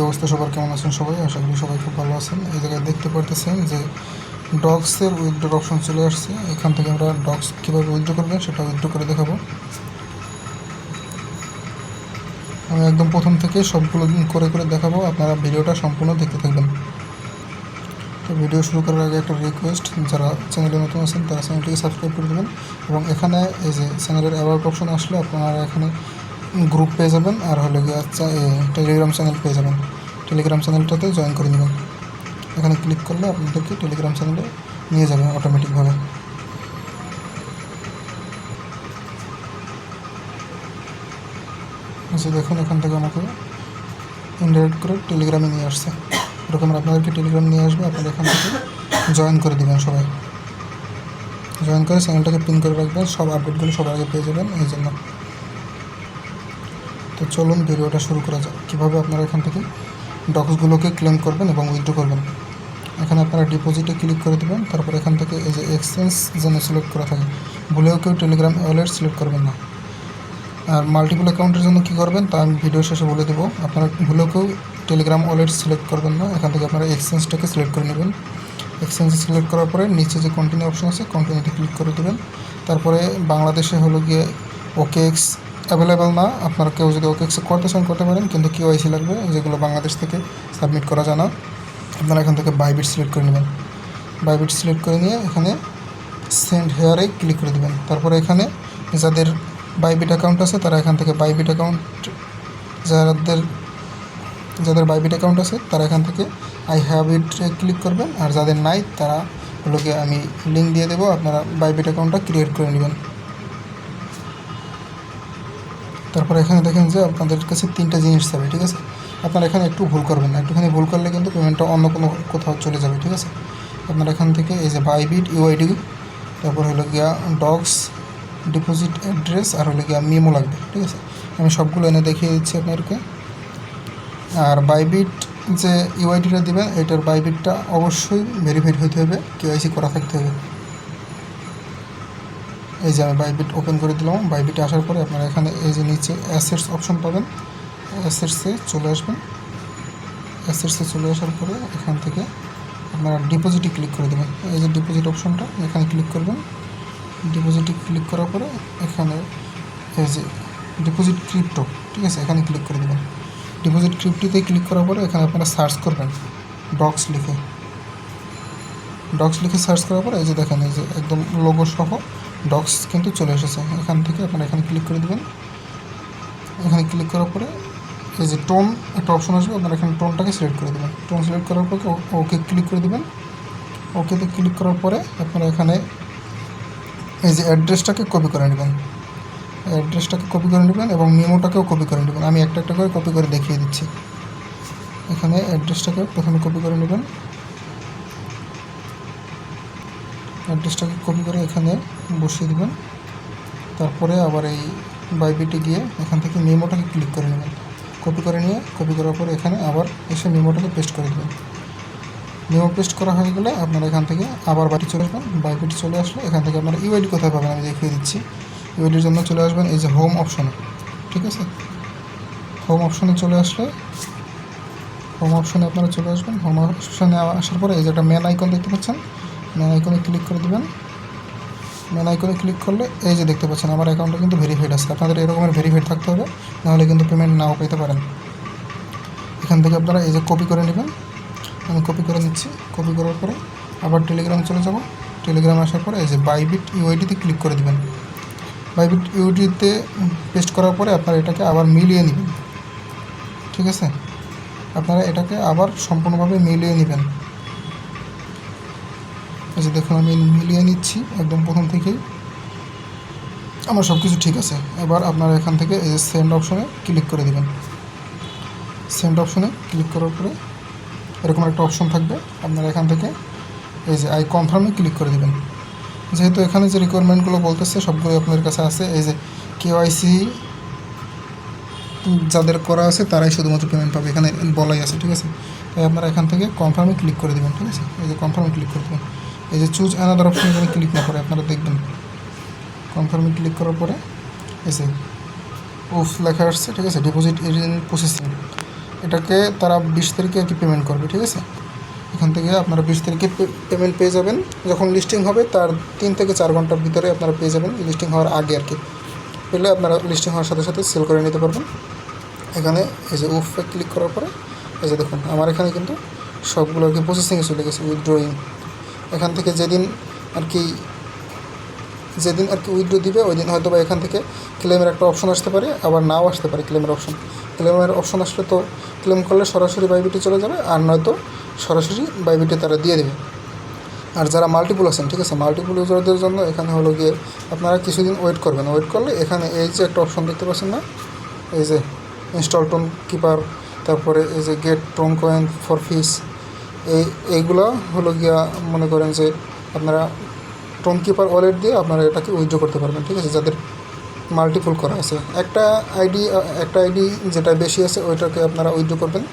অবস্থা সবার, কেমন আছেন সবাই? আশা করি সবাই খুব ভালো আছেন। এই জায়গায় দেখতে পারতেছেন যে ডগসের উইথড্র অপশন চলে আসছে। এখান থেকে আমরা ডগস কীভাবে উইথড্র করবেন সেটা উইথড্র করে দেখাবো। আমি একদম প্রথম থেকে সবগুলো করে করে দেখাবো, আপনারা ভিডিওটা সম্পূর্ণ দেখতে থাকবেন। তো ভিডিও শুরু করার আগে একটা রিকোয়েস্ট, যারা চ্যানেলে নতুন আছেন তারা চ্যানেলটিকে সাবস্ক্রাইব করে দেবেন এবং এখানে এই যে চ্যানেলের অ্যাবাউট অপশন আসলে আপনারা এখানে গ্রুপ পেয়ে যাবেন, আর হলে গিয়ে টেলিগ্রাম চ্যানেল পেয়ে যাবেন। টেলিগ্রাম চ্যানেলটাতে জয়েন করে নেবেন। এখানে ক্লিক করলে আপনাদেরকে টেলিগ্রাম চ্যানেলে নিয়ে যাবে অটোমেটিকভাবে। আচ্ছা দেখুন, এখান থেকে আমাকে ইনডাইরেক্ট করে টেলিগ্রামে নিয়ে আসছে। এরকম আপনাদেরকে টেলিগ্রাম নিয়ে আসবে, আপনারা এখান থেকে জয়েন করে দেবেন। সবাই জয়েন করে চ্যানেলটাকে পিন করে রাখবেন, সব আপডেটগুলো সবার আগে পেয়ে যাবেন এই জন্য। তো চলুন ভিডিওটা শুরু করা যাক, কীভাবে আপনারা এখান থেকে ডকুসগুলোকে ক্লেম করবেন এবং উইথড্র করবেন। এখানে আপনারা ডিপোজিটে ক্লিক করে দেবেন, তারপর এখান থেকে এই যে এক্সচেঞ্জ যেন সিলেক্ট করা থাকে, ভুলেও কেউ টেলিগ্রাম ওয়ালেট সিলেক্ট করবেন না। আর মাল্টিপল অ্যাকাউন্টের জন্য কী করবেন তা আমি ভিডিও শেষে বলে দেবো। আপনারা ভুলেও কেউ টেলিগ্রাম ওয়ালেট সিলেক্ট করবেন না। এখান থেকে আপনারা এক্সচেঞ্জটাকে সিলেক্ট করে নেবেন। এক্সচেঞ্জ সিলেক্ট করার পরে নিচে যে কন্টিনিউ অপশন আছে, কন্টিনিউতে ক্লিক করে দেবেন। তারপরে বাংলাদেশে হলো গিয়ে ওকেএক্স অ্যাভেলেবেল না, আপনারা কেউ যদি ওকেএক্সে করতে চান করতে পারেন, কিন্তু কেওয়াইসি লাগবে, যেগুলো বাংলাদেশ থেকে সাবমিট করা যায় না। আপনারা এখান থেকে বাইবিট সিলেক্ট করে নেবেন। বাইবিট সিলেক্ট করে নিয়ে এখানে সেন্ড হেয়ারে ক্লিক করে দেবেন। তারপরে এখানে যাদের বাইবিট অ্যাকাউন্ট আছে তারা এখান থেকে বাইবিট অ্যাকাউন্ট, যাদের বাইবিট অ্যাকাউন্ট আছে তারা এখান থেকে আই হ্যাভ ইট ক্লিক করবেন। আর যাদের নাই তারা হলো গিয়ে আমি লিঙ্ক দিয়ে দেবো, আপনারা বাইবিট অ্যাকাউন্টটা ক্রিয়েট করে নেবেন। তারপরে এখানে দেখেন যে আপনাদের কাছে 3টা জিনিস যাবে, ঠিক আছে? আপনারা এখানে একটু ভুল করবেন না, একটুখানি ভুল করলে কিন্তু পেমেন্টটা অন্য কোনো কোথাও চলে যাবে, ঠিক আছে? আপনারা এখান থেকে এই যে বাইবিট ইউআইডি, তারপর হলো গিয়া ডগস ডিপোজিট অ্যাড্রেস আর হলো গিয়া মেমো লাগবে, ঠিক আছে? আমি সবগুলো এনে দেখিয়ে দিচ্ছি আপনাদেরকে। আর বাইবিট যে ইউআইডিটা দেবেন, এটার বাইবিটটা অবশ্যই ভেরিফাইড হতে হবে, কেওয়াইসি করা থাকতে হবে। এই যে আমি বাইবিট ওপেন করে দিলাম। বাইবিটে আসার পরে আপনারা এখানে এই যে নিচে অ্যাসেটস অপশন পাবেন, অ্যাসেটসে চলে আসবেন। অ্যাসেটসে চলে আসার পরে এখান থেকে আপনারা ডিপোজিটে ক্লিক করে দেবেন। এই যে ডিপোজিট অপশনটা, এখানে ক্লিক করবেন। ডিপোজিটে ক্লিক করার পরে এখানে এই যে ডিপোজিট ক্রিপ্টো, ঠিক আছে, এখানে ক্লিক করে দেবেন। ডিপোজিট ক্রিপ্টোতে ক্লিক করার পরে এখানে আপনারা সার্চ করবেন ডগস লিখে। ডগস লিখে সার্চ করার পরে এই যে দেখেন, এই যে একদম লোগো সহ ডগস কিন্তু চলে এসেছে। এখান থেকে আপনারা এখানে ক্লিক করে দেবেন। এখানে ক্লিক করার পরে এই যে টোন একটা অপশন আসবে, আপনারা এখানে টোনটাকে সিলেক্ট করে দেবেন। টোন সিলেক্ট করার পরে ওকে ক্লিক করে দেবেন। ওকেতে ক্লিক করার পরে আপনারা এখানে এই যে অ্যাড্রেসটাকে কপি করে নেবেন। অ্যাড্রেসটাকে কপি করে নেবেন এবং মেমোটাকেও কপি করে নেবেন। আমি একটা একটা করে কপি করে দেখিয়ে দিচ্ছি। এখানে অ্যাড্রেসটাকে প্রথমে কপি করে নেবেন। অ্যাড্রেসটাকে কপি করে এখানে বসিয়ে দেবেন। তারপরে আবার এই বাইবিটে গিয়ে এখান থেকে মেমোটাকে ক্লিক করে নেবেন। কপি করে নিয়ে কপি করার পরে এখানে আবার এসে মেমোটাকে পেস্ট করে দেবেন। মেমো পেস্ট করা হয়ে গেলে আপনারা এখান থেকে আবার বাড়ি চলে আসবেন। বাইবিট চলে আসলে এখান থেকে আপনারা ইউআইডি কোথায় পাবেন আমি দেখিয়ে দিচ্ছি। ইউআইডির জন্য চলে আসবেন এই যে হোম অপশনে, ঠিক আছে? হোম অপশনে চলে আসলে হোম অপশনে আপনারা চলে আসবেন। হোম অপশনে আসার পরে এই যে একটা ম্যান আইকন দেখতে পাচ্ছেন, ম্যান আইকনে ক্লিক করে দেবেন। ম্যান আইকনে ক্লিক করলে এই যে দেখতে পাচ্ছেন আমার অ্যাকাউন্টটা কিন্তু ভেরিফাইড আছে। আপনাদের এরকমের ভেরিফাইড থাকতে হবে, নাহলে কিন্তু পেমেন্ট নাও পেতে পারেন। এখান থেকে আপনারা এই যে কপি করে নেবেন। আমি কপি করে নিচ্ছি। কপি করার পরে আবার টেলিগ্রাম চলে যাব। টেলিগ্রাম আসার পরে এই যে বাইবিট ইউআইডিতে ক্লিক করে দেবেন। বাইবিট ইউআইডিতে পেস্ট করার পরে আপনারা এটাকে আবার মিলিয়ে নেবেন, ঠিক আছে? আপনারা এটাকে আবার সম্পূর্ণভাবে মিলিয়ে নেবেন। এই যে দেখুন আমি মিলিয়ে নিচ্ছি একদম প্রথম থেকেই, আমার সব কিছু ঠিক আছে। এবার আপনারা এখান থেকে এই যে সেন্ড অপশনে ক্লিক করে দেবেন। সেন্ড অপশনে ক্লিক করার পরে এরকম একটা অপশন থাকবে, আপনারা এখান থেকে এই যে আই কনফার্মে ক্লিক করে দেবেন। যেহেতু এখানে যে রিকোয়ারমেন্টগুলো বলতেছে সবগুলোই আপনাদের কাছে আছে। এই যে কেওয়াইসি যাদের করা আছে তারাই শুধুমাত্র পেমেন্ট পাবে, এখানে বলাই আছে, ঠিক আছে? তাই আপনারা এখান থেকে কনফার্মে ক্লিক করে দেবেন, ঠিক আছে? এই যে কনফার্মে ক্লিক করে দেবেন। এই যে চুজ অ্যানাদার অপশন এখানে ক্লিক না করে আপনারা দেখবেন কনফার্মে ক্লিক করার পরে এই যে ওফ লেখা আসছে, ঠিক আছে? Deposit in processing. এটাকে তারা 20 তারিখে আর কি পেমেন্ট করবে, ঠিক আছে। এখান থেকে আপনারা 20 তারিখে পেমেন্ট পেয়ে যাবেন। যখন লিস্টিং হবে তার 3 থেকে 4 ঘন্টার ভিতরে আপনারা পেয়ে যাবেন, লিস্টিং হওয়ার আগে আর কি। পেলে আপনারা লিস্টিং হওয়ার সাথে সাথে সেল করে নিতে পারবেন। এখানে এই যে উফে ক্লিক করার পরে এই যে দেখুন আমার এখানে কিন্তু সবগুলো আর কি প্রসেসিংয়ে চলে গেছে, উইথড্রয়িং। এখান থেকে যেদিন আর কি উইথড্র দিবে ওই দিন হয়তো বা এখান থেকে ক্লেমের একটা অপশন আসতে পারে, আবার নাও আসতে পারে ক্লেমের অপশন আসলে তো ক্লেম করলে সরাসরি বাইবিটে চলে যাবে, আর নয়তো সরাসরি বাইবিটে তারা দিয়ে দেবে। আর যারা মাল্টিপুল আছেন, ঠিক আছে, মাল্টিপুল ইউজারদের জন্য এখানে হলো গিয়ে আপনারা কিছুদিন ওয়েট করবেন। ওয়েট করলে এখানে এই যে একটা অপশন দেখতে পাচ্ছেন না, এই যে ইনস্টল টোন কিপার, তারপরে এই যে গেট টোন কয়েন ফর ফিস, এইগুলো হলো গিয়া মনে করেন যে আপনারা টোন কিপার ওয়ালেট দিয়ে আপনারা এটাকে উইথড্র করতে পারবেন, ঠিক আছে, যাদের মাল্টিপুল করা আছে। একটা আইডি যেটা বেশি আছে ওইটাকে আপনারা উইথড্র করবেন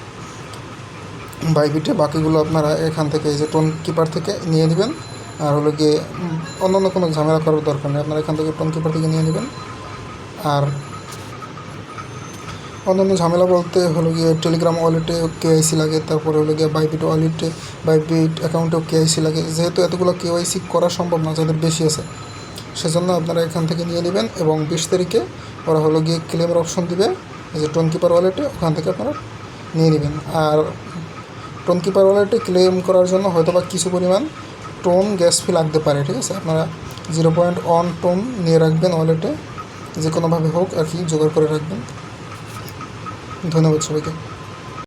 বাইবিটে, বাকিগুলো আপনারা এখান থেকে এই যে টোন কিপার থেকে নিয়ে নেবেন। আর হলো গিয়ে অন্যান্য কোনো ঝামেলা করার দরকার নেই, আপনারা এখান থেকে টোন কিপার থেকে নিয়ে নেবেন। আর অন্যান্য ঝামেলা বলতে হলো গিয়ে টেলিগ্রাম ওয়ালেটে কেওয়াইসি লাগে, তারপরে হলো গিয়ে বাইবিট অ্যাকাউন্টেও কেওয়াইসি লাগে। যেহেতু এতগুলো কেওয়াইসি করা সম্ভব না যাদের বেশি আছে, সেজন্য আপনারা এখান থেকে নিয়ে নেবেন। এবং 20 তারিখে ওরা হলো গিয়ে ক্লেমের অপশন দিবে এই যে টোন কিপার ওয়ালেটে, ওখান থেকে আপনারা নিয়ে নেবেন। আর টোন কিপার ওয়ালেটে ক্লেম করার জন্য হয়তো বা কিছু পরিমাণ টোন গ্যাস ফি লাগতে পারে, ঠিক আছে। আপনারা 0.1 টোন নিয়ে রাখবেন ওয়ালেটে, যে কোনোভাবে হোক আর কি জোগাড় করে রাখবেন। ধন্যবাদ সবাইকে।